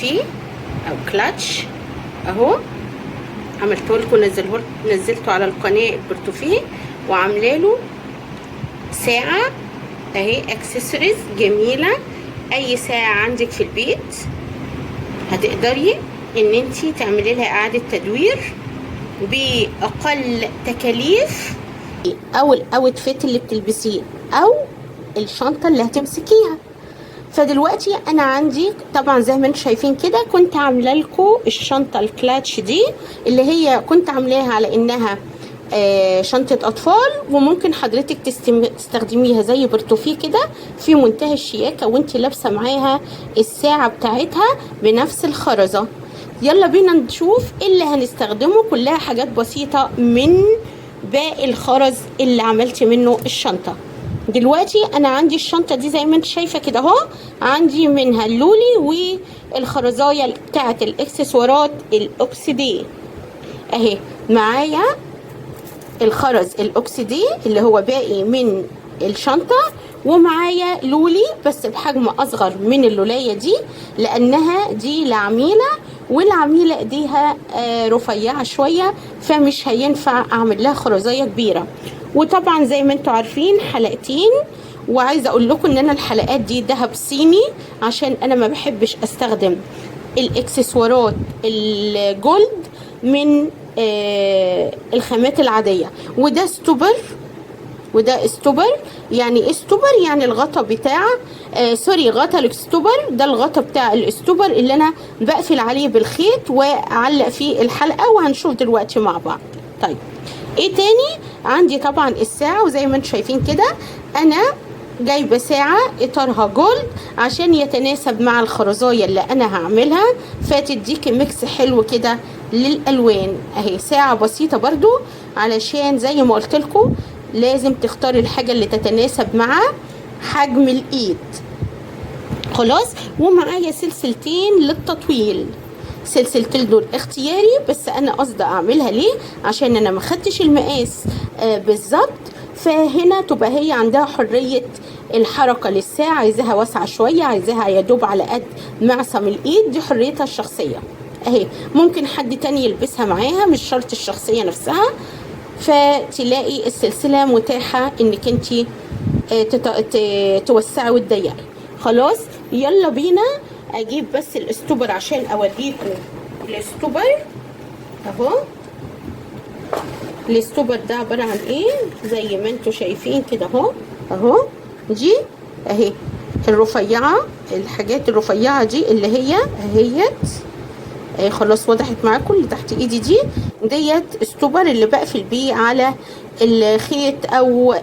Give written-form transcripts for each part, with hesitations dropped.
برتوفيه او كلاتش اهو، عملته لكم، نزلته على القناه البرتوفيه، وعامله له ساعه اهي اكسسوارز جميله. اي ساعه عندك في البيت هتقدري ان انتي تعملي لها اعاده تدوير باقل تكاليف، او الاوتفيت اللي بتلبسيه او الشنطه اللي هتمسكيها. فدلوقتي انا عندي طبعا زي ما انتم شايفين كده، كنت عامله لكم الشنطه الكلاتش دي اللي هي كنت عاملاها على انها شنطه اطفال، وممكن حضرتك تستخدميها زي برتوفيه كده في منتهى الشياكه وانت لابسه معاها الساعه بتاعتها بنفس الخرزه. يلا بينا نشوف ايه اللي هنستخدمه، كلها حاجات بسيطه من باقي الخرز اللي عملت منه الشنطه. دلوقتي انا عندي الشنطه دي زي ما انت شايفه كده اهو، عندي منها اللولي والخرزايه بتاعه الاكسسوارات الاوكسيديه اهي. معايا الخرز الاوكسيدي اللي هو باقي من الشنطه، ومعايا لولي بس بحجم اصغر من اللولايه دي لانها دي لعميله، والعميله ايديها رفيعه شويه فمش هينفع اعمل لها خرزايه كبيره. وطبعا زي ما انتم عارفين حلقتين، وعايزه اقول لكم ان انا الحلقات دي دهب صيني عشان انا ما بحبش استخدم الاكسسوارات الجولد من الخامات العاديه. وده ستوبر، وده استوبر. يعني استوبر يعني الغطا بتاع سوري غطا الاستوبر، ده الغطا بتاع الاستوبر اللي انا بقفل عليه بالخيط واعلق فيه الحلقه، وهنشوف دلوقتي مع بعض. طيب ايه تاني؟ عندي طبعا الساعه، وزي ما انتم شايفين كده انا جايبه ساعه اطارها جولد عشان يتناسب مع الخرزايه اللي انا هعملها، فتديكي ميكس حلو كده للالوان اهي. ساعه بسيطه برضو علشان زي ما قلت لكم لازم تختاري الحاجه اللي تتناسب مع حجم الايد. خلاص. ومعايا سلسلتين للتطويل، سلسلتين دول اختياري بس انا قصدي اعملها ليه عشان انا ما خدتش المقاس بالظبط، فهنا تبقى هي عندها حريه الحركه للساعه، عايزاها واسعه شويه، عايزاها يدوب على قد معصم الايد، دي حريتها الشخصيه اهي. ممكن حد تاني يلبسها معاها مش شرط الشخصيه نفسها، فتلاقي السلسله متاحه انك انت توسعي وتضيقي. خلاص يلا بينا اجيب بس الاستوبر عشان اوريكم الاستوبر اهو. الاستوبر ده عباره عن ايه؟ زي ما انتم شايفين كده اهو دي اهي الرفيعه، الحاجات الرفيعه دي اللي هي اهي خلاص وضحت معاكم. اللي تحت ايدي ديت استوبر اللي بقفل بيه على الخيط او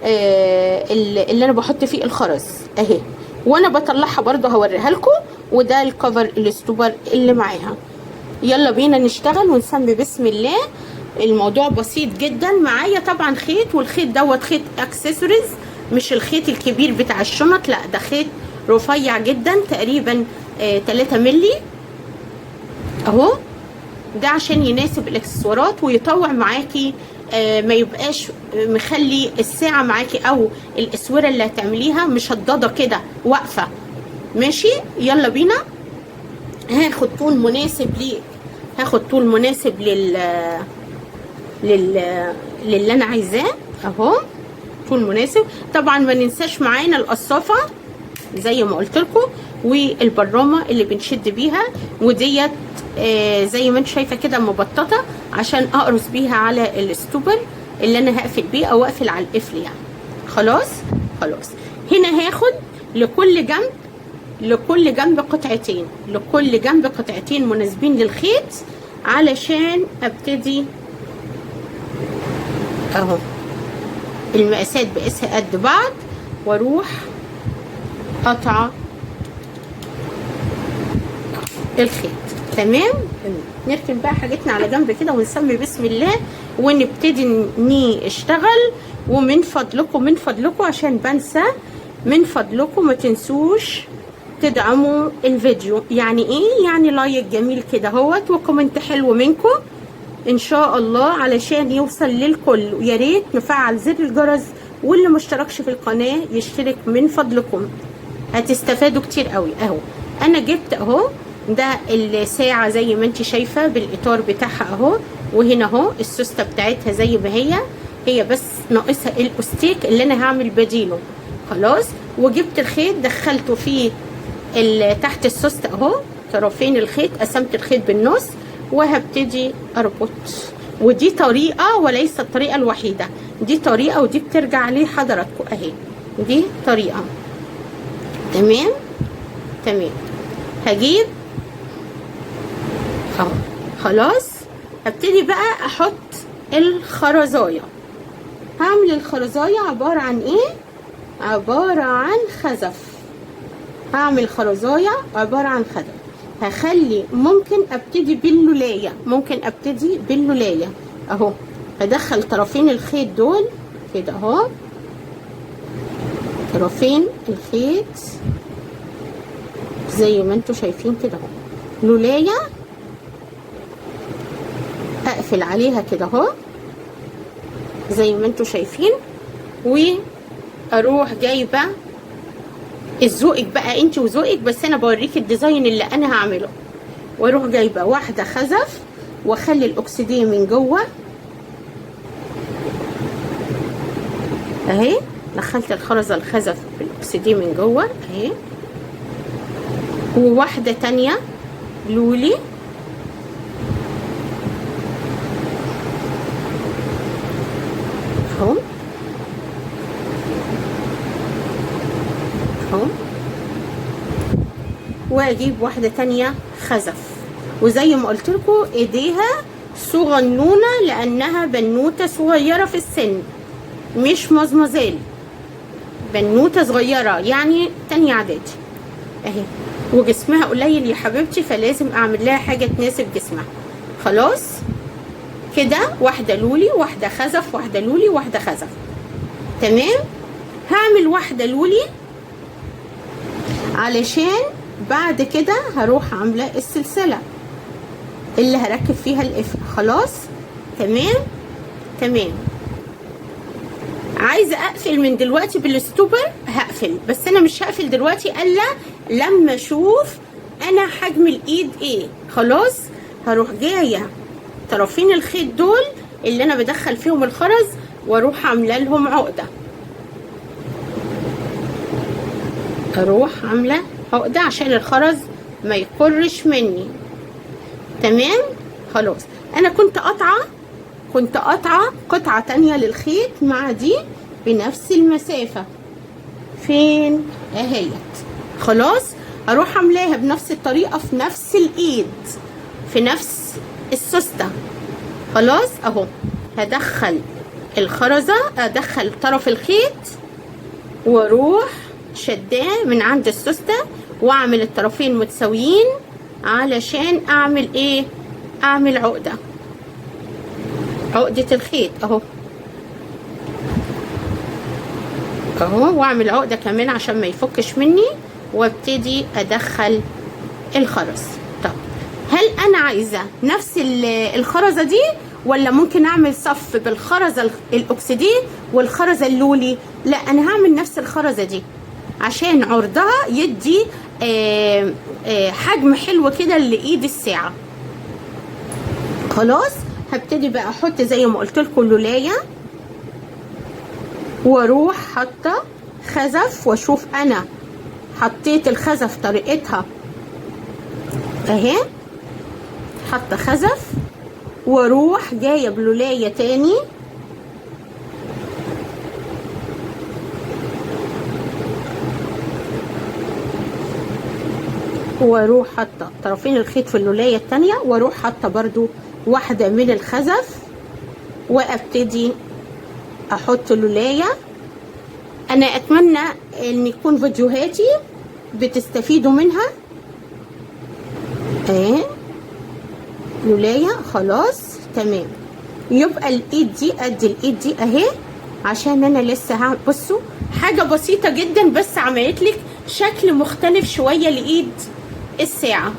اللي انا بحط فيه الخرز اهي، وانا بطلعها برضو هوريها لكم. وده الكفر الاستوبر اللي معاها. يلا بينا نشتغل ونسمي بسم الله. الموضوع بسيط جدا. معايا طبعا خيط، والخيط دوت خيط اكسسوارز مش الخيط الكبير بتاع الشنط، لا ده خيط رفيع جدا تقريبا 3 مللي اهو. ده عشان يناسب الاكسسوارات ويطوع معاكي، ما يبقاش مخلي الساعه معاكي او الاسوره اللي هتعمليها مشدده كده واقفه. ماشي يلا بينا. هاخد طول مناسب للي انا عايزاه اهو، طول مناسب. طبعا ما ننساش معانا القصافه زي ما قلت لكم، والبرامه اللي بنشد بيها، وديت زي ما انت شايفه كده مبططه عشان اقرص بيها على الاستوبر اللي انا هقفل بيه او اقفل على القفل يعني. خلاص. هنا هاخد لكل جنب قطعتين، لكل جنب قطعتين مناسبين للخيط علشان ابتدي اهو. المقاسات بقيسها قد بعض واروح قطعه الخيط. تمام. نركن بقى حاجتنا على جنب كده ونسمي بسم الله ونبتدي نشتغل. ومن فضلكم عشان بنسى، من فضلكم ما تنسوش تدعموا الفيديو. يعني ايه؟ يعني لايك جميل كده اهوت وكومنت حلو منكم ان شاء الله علشان يوصل للكل. ويا ريت نفعل زر الجرس، واللي مشتركش في القناه يشترك من فضلكم، هتستفادوا كتير قوي اهو. انا جبت اهو ده الساعة زي ما انت شايفة بالاطار بتاعها اهو، وهنا اهو السوستة بتاعتها زي ما هي بس ناقصها الاستيك اللي انا هعمل بديله. خلاص. وجبت الخيط دخلته في تحت السوستة اهو، طرفين الخيط قسمت الخيط بالنص وهبتدي اربط. ودي طريقة وليست الطريقة الوحيدة، دي طريقة ودي بترجع لحضراتكم اهي، دي طريقة. تمام تمام. هجيب اهو. خلاص. هبتدي بقى احط الخرزايه. هعمل الخرزايه عباره عن ايه؟ عباره عن خزف. هعمل خرزايه عباره عن خزف. هخلي ممكن ابتدي باللولايه اهو. هدخل طرفين الخيط دول كده اهو، طرفين الخيط زي ما انتوا شايفين كده اهو، لولايه اقفل عليها كده اهو زي ما انتوا شايفين، واروح جايبه ذوقك بقى انت وذوقك، بس انا بوريك الديزاين اللي انا هعمله. واروح جايبه واحده خزف واخلي الاكسديه من جوه اهي، دخلت الخرزه الخزف بالاكسديه من جوه اهي، وواحده تانيه لولي اهو اهو، واجيب واحده تانيه خزف. وزي ما قلت لكم ايديها صغنونه لانها بنوته صغيره في السن، مش مزمزال، بنوته صغيره يعني تانية اعدادي اهي، وجسمها قليل يا حبيبتي، فلازم اعمل لها حاجه تناسب جسمها. خلاص كده، واحده لولي واحده خزف، واحده لولي واحده خزف. تمام. هعمل واحده لولي علشان بعد كده هروح عامله السلسله اللي هركب فيها القفل. خلاص. تمام تمام. عايزه اقفل من دلوقتي بالستوبر هقفل، بس انا مش هقفل دلوقتي الا لما اشوف انا حجم الايد ايه. خلاص. هروح جايه طرفين الخيط دول اللي انا بدخل فيهم الخرز واروح عامله لهم عقده، اروح عامله عقده عشان الخرز ما يقرش مني. تمام. خلاص. انا كنت قاطعه قطعه تانية للخيط مع دي بنفس المسافه. فين اهيت. خلاص. اروح عاملاها بنفس الطريقه في نفس الايد في نفس السوسته. خلاص اهو. هدخل الخرزه، ادخل طرف الخيط واروح شداه من عند السوسته واعمل الطرفين متساويين علشان اعمل ايه؟ اعمل عقده الخيط اهو اهو، واعمل عقده كمان عشان ما يفكش مني، وابتدي ادخل الخرز. طب هل انا عايزه نفس الخرزه دي ولا ممكن اعمل صف بالخرزه الاكسديه والخرزه اللولي؟ لا، انا هعمل نفس الخرزه دي عشان عرضها يدي حجم حلو كده لايد الساعه. خلاص. هبتدي بقى احط زي ما قلت لكم اللولايه، واروح حاطه خزف واشوف انا حطيت الخزف طريقتها اهي، حاطه خزف واروح جايه بلولايه تاني واروح حاطه طرفين الخيط في اللولايه التانيه، واروح حاطه برضو واحده من الخزف وابتدي احط لولايه. انا اتمنى ان يكون فيديوهاتي بتستفيدوا منها اهي لولايه. خلاص. تمام. يبقى الايد دي قد الايد دي اهي، عشان انا لسه هعمل. بصوا حاجه بسيطه جدا بس عملت لك شكل مختلف شويه لايد الساعه.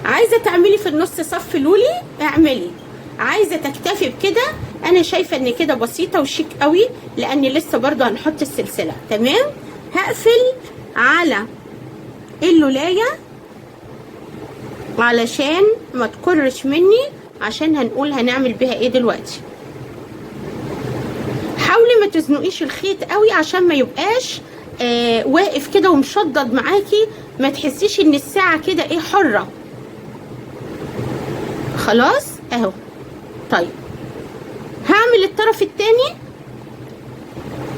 عايزه تعملي في النص صف لولي اعملي، عايزه تكتفي بكده انا شايفه ان كده بسيطه وشيك قوي، لان لسه برضو هنحط السلسله. تمام. هقفل على اللولايه علشان ما تكرش مني، عشان هنقول هنعمل بيها ايه دلوقتي. حاولي ما تزنقيش الخيط قوي عشان ما يبقاش واقف كده ومشدد معاكي، ما تحسيش ان الساعة كده ايه حرة. خلاص اهو. طيب هعمل الطرف التاني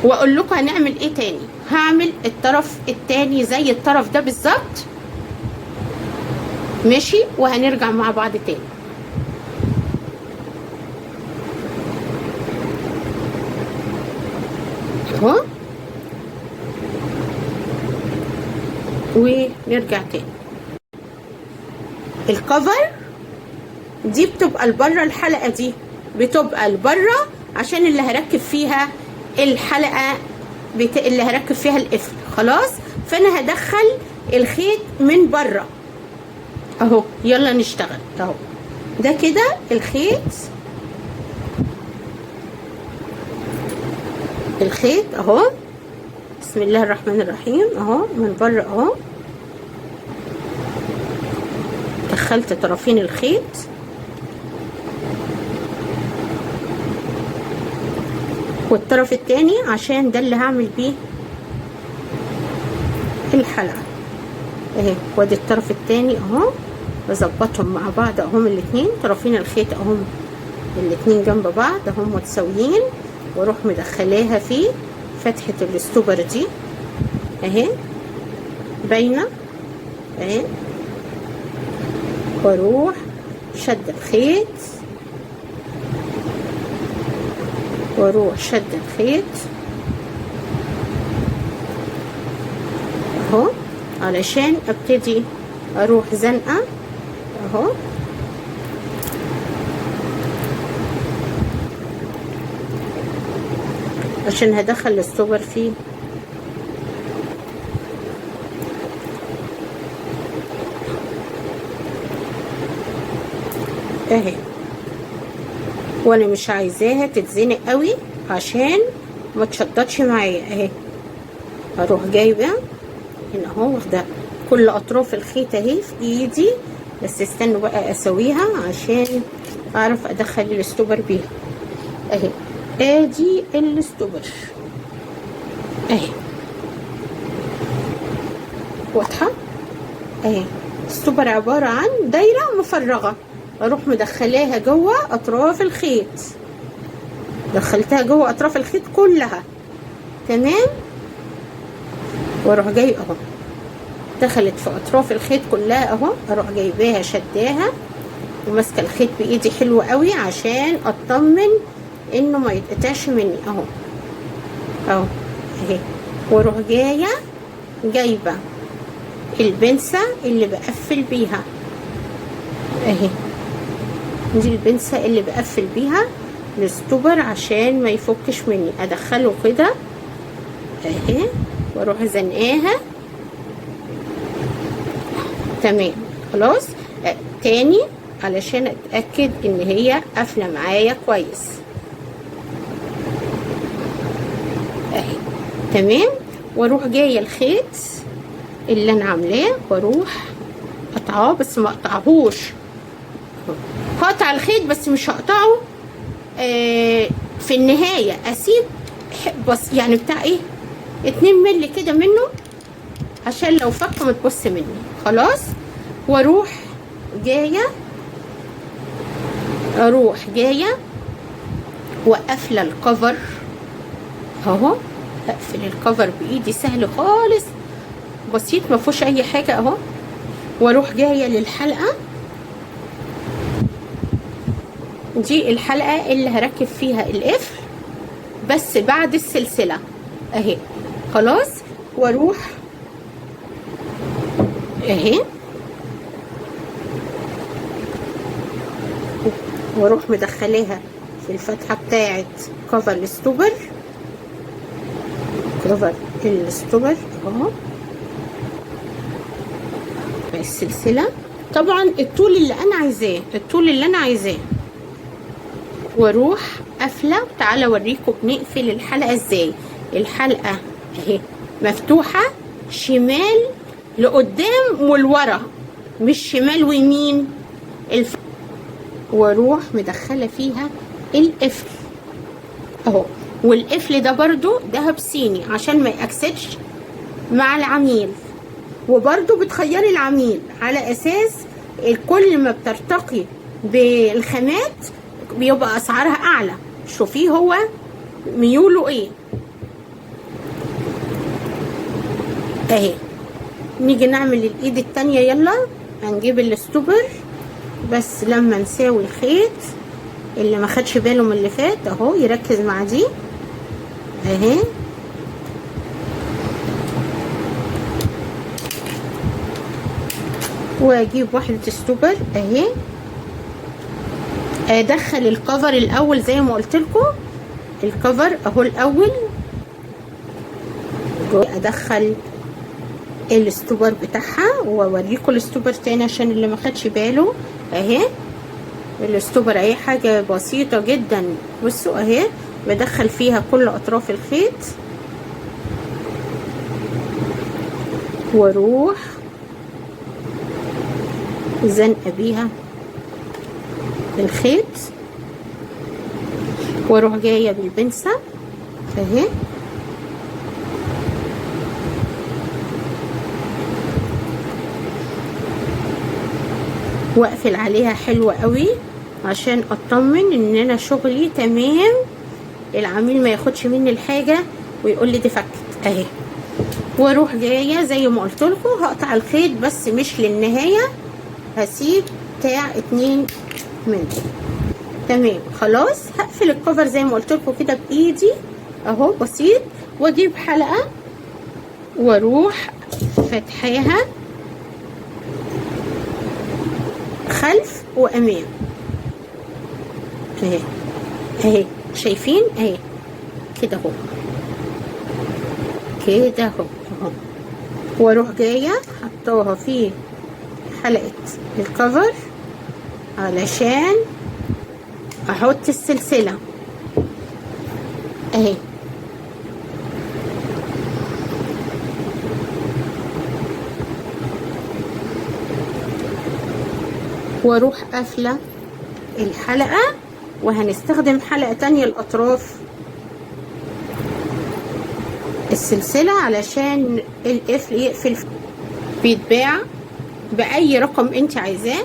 واقول لكم هنعمل ايه تاني. هعمل الطرف التاني زي الطرف ده بالظبط، ماشي، وهنرجع مع بعض تاني. اهو ونرجع تاني. الكفر دي بتبقى لبره، الحلقه دي بتبقى لبره عشان اللي هركب فيها الحلقه اللي هركب فيها القفل. خلاص، فانا هدخل الخيط من بره اهو. يلا نشتغل اهو. ده كده الخيط اهو. بسم الله الرحمن الرحيم. اهو من بره اهو، دخلت طرفين الخيط والطرف التاني عشان ده اللي هعمل بيه الحلقة اهي. وادي الطرف التاني اهو، بظبطهم مع بعض اهم الاتنين. طرفين الخيط اهم الاتنين جنب بعض اهم متساويين، واروح مدخلاها في فتحة الاستوبر دي اهي باينة اهي، واروح شد الخيط واروح شد الخيط اهو، علشان ابتدي اروح زنقة اهو. عشان هدخل الاستوبر فيه اهي، وانا مش عايزاها تتزنق قوي عشان ما تشددش معايا اهي. هروح جايبه هنا اهو، واخده كل اطراف الخيط اهي في ايدي، بس استنوا بقى اسويها عشان اعرف ادخل الاستوبر بيها اهي. ادي الاستوبر اهي، واضحه اهي. الاستوبر عباره عن دايره مفرغه، اروح مدخلاها جوه اطراف الخيط. دخلتها جوه اطراف الخيط كلها تمام، واروح جاي اهو، دخلت في اطراف الخيط كلها اهو. اروح جايباها شداها وماسكه الخيط بايدي حلو قوي عشان اطمن انه ما يتقطعش مني اهو اهو اهي. واروح جايبه البنسه اللي بقفل بيها اهي. دي البنسه اللي بقفل بيها الاستوبر عشان ما يفكش مني. ادخله كده اهي واروح زنقاها تمام. خلاص تاني علشان اتاكد ان هي قافله معايا كويس اهي تمام. واروح جايه الخيط اللي انا عاملاه واروح اقطعه، بس ما اقطعهوش، هقطع الخيط بس مش هقطعه في النهايه. اسيب بس يعني بتاع ايه 2 مللي كده منه عشان لو فك ما تبص مني. خلاص، واروح جايه وقافله الكفر اهو. اقفل الكفر بايدي سهل خالص بسيط ما فيهوش اي حاجه اهو. واروح جايه للحلقه دي، الحلقه اللي هركب فيها القفل بس بعد السلسله اهي. خلاص، واروح اهي واروح مدخلاها في الفتحه بتاعه كفر الاستوبر اهو. السلسله طبعا الطول اللي انا عايزاه، واروح قافله. تعالى اوريكم بنقفل الحلقه ازاي. الحلقه اهي مفتوحه شمال لقدام ولورا مش شمال ويمين، واروح مدخله فيها القفل اهو. والقفل ده برضو دهب صيني عشان ما يأكسدش مع العميل. وبرضو بتخيري العميل على اساس كل ما بترتقي بالخامات بيبقى اسعارها اعلى. شوفيه هو ميوله ايه اهي. نيجي نعمل الايد التانية. يلا هنجيب الاستوبر بس لما نساوي الخيط اللي ما خدش باله من اللي فات اهو يركز مع دي اهي. واجيب واحدة استوبر اهي، ادخل الكفر الاول زي ما قلت لكم. الكفر اهو الاول، ادخل الاستوبر بتاعها واوريكم الاستوبر تاني عشان اللي ما خدش باله اهي. الاستوبر اهي حاجه بسيطه جدا. بصوا اهي بدخل فيها كل اطراف الخيط واروح زنقه بيها الخيط واروح جايه بالبنسه اهي واقفل عليها حلوة قوي عشان اطمن ان انا شغلي تمام، العميل ما ياخدش مني الحاجة ويقول لي دي فكت اهي. واروح جاية زي ما قلت لكم هقطع الخيط بس مش للنهاية، هسيب بتاع 2 مللي تمام. خلاص هقفل الكفر زي ما قلت لكم كده بايدي اهو بسيط، واجيب حلقة واروح فتحاها خلف وامام اهي اهي. شايفين اهي كده اهو كده اهو اهو. واروح جايه حطاها في حلقه الكفر علشان احط السلسله اهي. واروح قافله الحلقه، وهنستخدم حلقه تانية الاطراف السلسله علشان القفل يقفل. بيتباع باي رقم انت عايزاه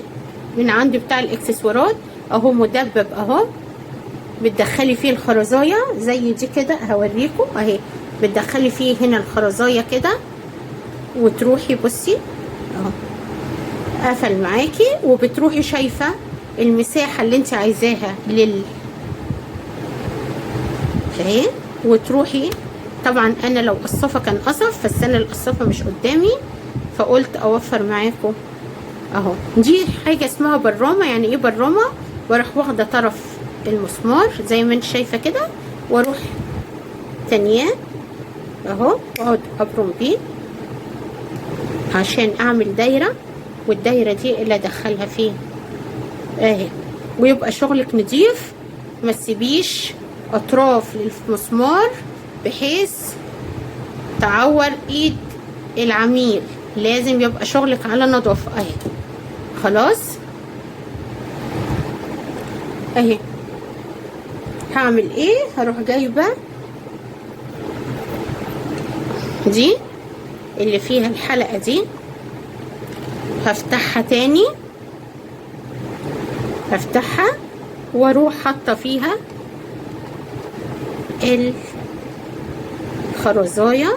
من عند بتاع الاكسسوارات اهو، مدبب اهو. بتدخلي فيه الخرزايه زي دي كده، هوريكم اهي. بتدخلي فيه هنا الخرزايه كده وتروحي بصي اهو قفل معاكي، وبتروحي شايفه المساحه اللي انت عايزاها اهي. وتروحي طبعا انا لو قصافه كان قصف، بس انا القصافه مش قدامي فقلت اوفر معاكم اهو. دي حاجه اسمها برامه. يعني ايه برامه؟ بروح واخده طرف المسمار زي ما انت شايفه كده واروح تانية اهو واقعد ابرم بيه عشان اعمل دايره، والدايره دي اللي ادخلها فيه اهي. ويبقى شغلك نضيف، ما تسيبيش اطراف للمسمار بحيث تعور ايد العميل. لازم يبقى شغلك على نظافه اهي. خلاص اهي. هعمل ايه؟ هروح جايبه دي اللي فيها الحلقه دي، هفتحها تاني، هفتحها واروح حاطه فيها الخرزايه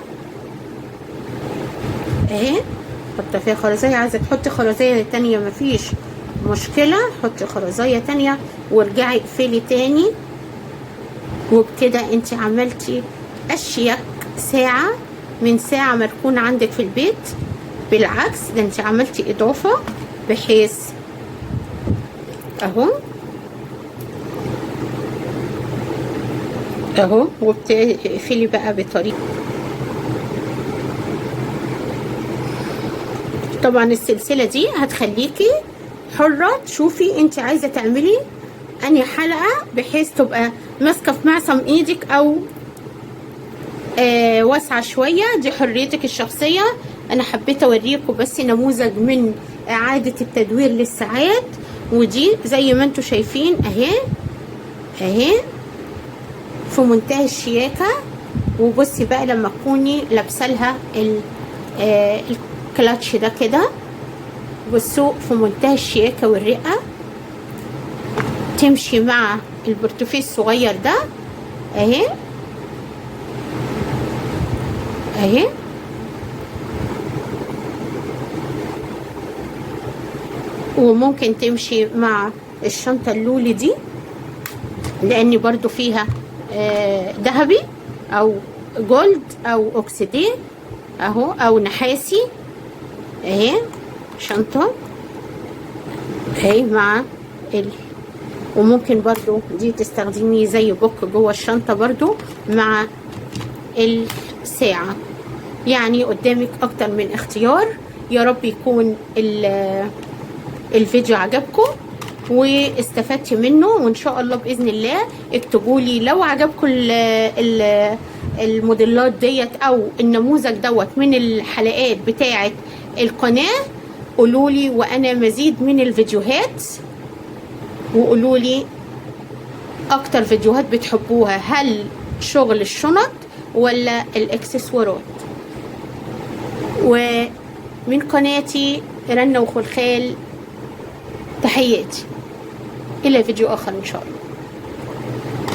اهي. حاطه فيها خرزايه، عايزه تحطي خرزايه تانية مفيش مشكله، حطي خرزايه تانية وارجعي اقفلي تاني. وبكده انت عملتي اشيك ساعه من ساعه مركونه عندك في البيت. بالعكس ده انت عملتي اضافه بحيث اهو اهو. وبتقفلي بقى بطريقه. طبعا السلسله دي هتخليكي حره تشوفي انت عايزه تعملي انهي حلقه بحيث تبقى ماسكه في معصم ايدك او واسعه شويه. دي حريتك الشخصيه. انا حبيت اوريكم بس نموذج من اعادة التدوير للساعات، ودي زي ما انتوا شايفين اهي اهي في منتهى الشياكة. وبصي بقى لما تكوني لابسه لها الكلاتش ده كده، بصوا في منتهى الشياكة والرقة، تمشي مع البرتوفيه الصغير ده اهي اهي. وممكن تمشي مع الشنطة اللولي دي لان برضو فيها ذهبي او جولد او اوكسيديه اهو او نحاسي اهي. شنطة اهي مع وممكن برضو دي تستخدمي زي بوك جوه الشنطة برضو مع الساعة. يعني قدامك اكتر من اختيار. يا رب يكون الفيديو عجبكم واستفدتي منه، وان شاء الله باذن الله اكتبوا لي لو عجبكم الموديلات ديت او النموذج دوت من الحلقات بتاعه القناه. قولوا لي وانا مزيد من الفيديوهات، وقولوا لي اكتر فيديوهات بتحبوها، هل شغل الشنط ولا الاكسسوارات. ومن قناتي رنا وخلخال تحياتي، الى فيديو اخر ان شاء الله.